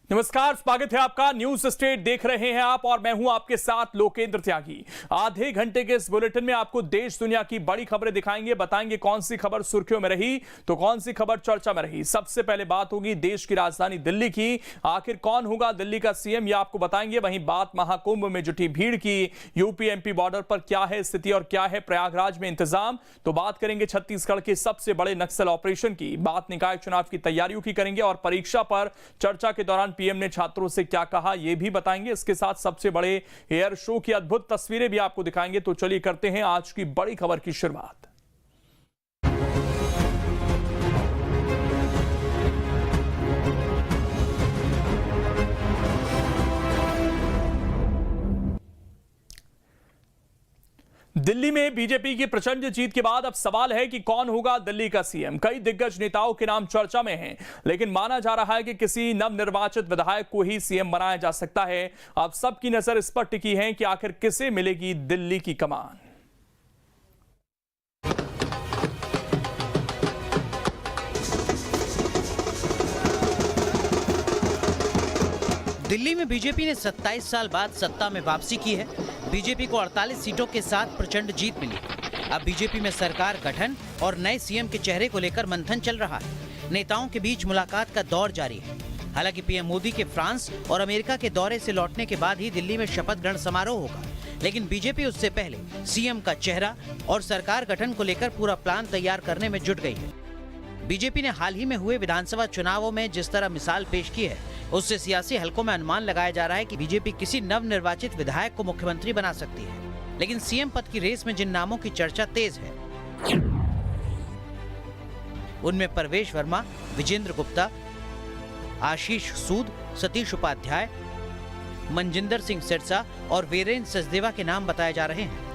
नमस्कार, स्वागत है आपका। न्यूज स्टेट देख रहे हैं आप और मैं हूं आपके साथ लोकेंद्र त्यागी। आधे घंटे के इस बुलेटिन में आपको देश दुनिया की बड़ी खबरें दिखाएंगे, बताएंगे कौन सी खबर सुर्खियों में रही तो कौन सी खबर चर्चा में रही। सबसे पहले बात होगी देश की राजधानी दिल्ली की। आखिर कौन होगा दिल्ली का सीएम, यह आपको बताएंगे। वहीं बात महाकुंभ में जुटी भीड़ की। यूपी एमपी बॉर्डर पर क्या है स्थिति और क्या है प्रयागराज में इंतजाम, तो बात करेंगे छत्तीसगढ़ के सबसे बड़े नक्सल ऑपरेशन की। बात निकाय चुनाव की तैयारियों की करेंगे और परीक्षा पर चर्चा के दौरान पीएम ने छात्रों से क्या कहा यह भी बताएंगे। इसके साथ सबसे बड़े एयर शो की अद्भुत तस्वीरें भी आपको दिखाएंगे। तो चलिए करते हैं आज की बड़ी खबर की शुरुआत। दिल्ली में बीजेपी की प्रचंड जीत के बाद अब सवाल है कि कौन होगा दिल्ली का सीएम। कई दिग्गज नेताओं के नाम चर्चा में हैं, लेकिन माना जा रहा है कि किसी नवनिर्वाचित विधायक को ही सीएम बनाया जा सकता है। अब सबकी नजर इस पर टिकी है कि आखिर किसे मिलेगी दिल्ली की कमान। दिल्ली में बीजेपी ने 27 साल बाद सत्ता में वापसी की है। बीजेपी को 48 सीटों के साथ प्रचंड जीत मिली। अब बीजेपी में सरकार गठन और नए सीएम के चेहरे को लेकर मंथन चल रहा है। नेताओं के बीच मुलाकात का दौर जारी है। हालांकि पीएम मोदी के फ्रांस और अमेरिका के दौरे से लौटने के बाद ही दिल्ली में शपथ ग्रहण समारोह होगा, लेकिन बीजेपी उससे पहले सीएम का चेहरा और सरकार गठन को लेकर पूरा प्लान तैयार करने में जुट गई है। बीजेपी ने हाल ही में हुए विधानसभा चुनावों में जिस तरह मिसाल पेश की है, उससे सियासी हलकों में अनुमान लगाया जा रहा है कि बीजेपी किसी नवनिर्वाचित विधायक को मुख्यमंत्री बना सकती है। लेकिन सीएम पद की रेस में जिन नामों की चर्चा तेज है, उनमें परवेश वर्मा, विजेंद्र गुप्ता, आशीष सूद, सतीश उपाध्याय, मनजिंदर सिंह सिरसा और वीरेंद्र सचदेवा के नाम बताए जा रहे हैं।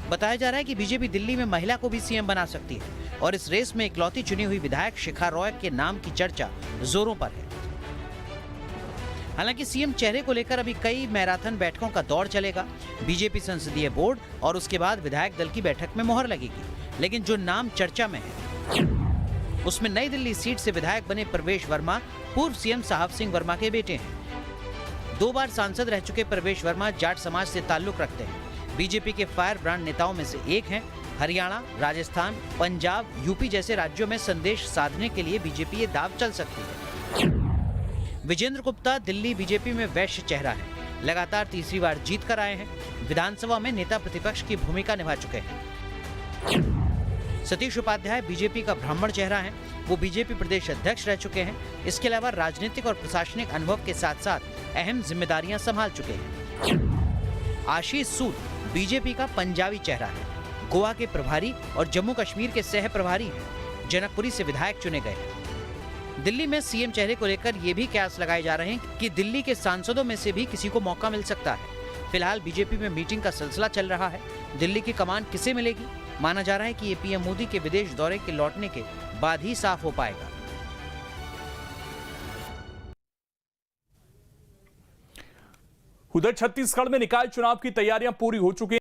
बताया जा रहा है कि बीजेपी दिल्ली में महिला को भी सीएम बना सकती है और इस रेस में इकलौती चुनी हुई विधायक शिखा रॉय के नाम की चर्चा जोरों पर है। हालांकि सीएम चेहरे को लेकर अभी कई मैराथन बैठकों का दौर चलेगा। बीजेपी संसदीय बोर्ड और उसके बाद विधायक दल की बैठक में मोहर लगेगी। लेकिन जो नाम चर्चा में है, उसमें नई दिल्ली सीट से विधायक बने परवेश वर्मा पूर्व सीएम साहब सिंह वर्मा के बेटे हैं। 2 बार सांसद रह चुके परवेश वर्मा जाट समाज से ताल्लुक रखते हैं। बीजेपी के फायर ब्रांड नेताओं में से एक हैं। हरियाणा, राजस्थान, पंजाब, यूपी जैसे राज्यों में संदेश साधने के लिए बीजेपी ये दाव चल सकती है। विजेंद्र गुप्ता दिल्ली बीजेपी में वैश्य चेहरा है। लगातार तीसरी बार जीत कर आए हैं। विधानसभा में नेता प्रतिपक्ष की भूमिका निभा चुके हैं। सतीश उपाध्याय बीजेपी का ब्राह्मण चेहरा है। वो बीजेपी प्रदेश अध्यक्ष रह चुके हैं। इसके अलावा राजनीतिक और प्रशासनिक अनुभव के साथ साथ अहम जिम्मेदारियां संभाल चुके हैं। आशीष सूद बीजेपी का पंजाबी चेहरा है। गोवा के प्रभारी और जम्मू कश्मीर के सह प्रभारी हैं। जनकपुरी से विधायक चुने गए हैं। दिल्ली में सीएम चेहरे को लेकर ये भी कयास लगाए जा रहे हैं कि दिल्ली के सांसदों में से भी किसी को मौका मिल सकता है। फिलहाल बीजेपी में मीटिंग का सिलसिला चल रहा है। दिल्ली की कमान किसे मिलेगी? माना जा रहा है कि ये पीएम मोदी के विदेश दौरे के लौटने के बाद ही साफ हो पाएगा। उधर छत्तीसगढ़ में निकाय चुनाव की तैयारियां पूरी हो चुकी हैं।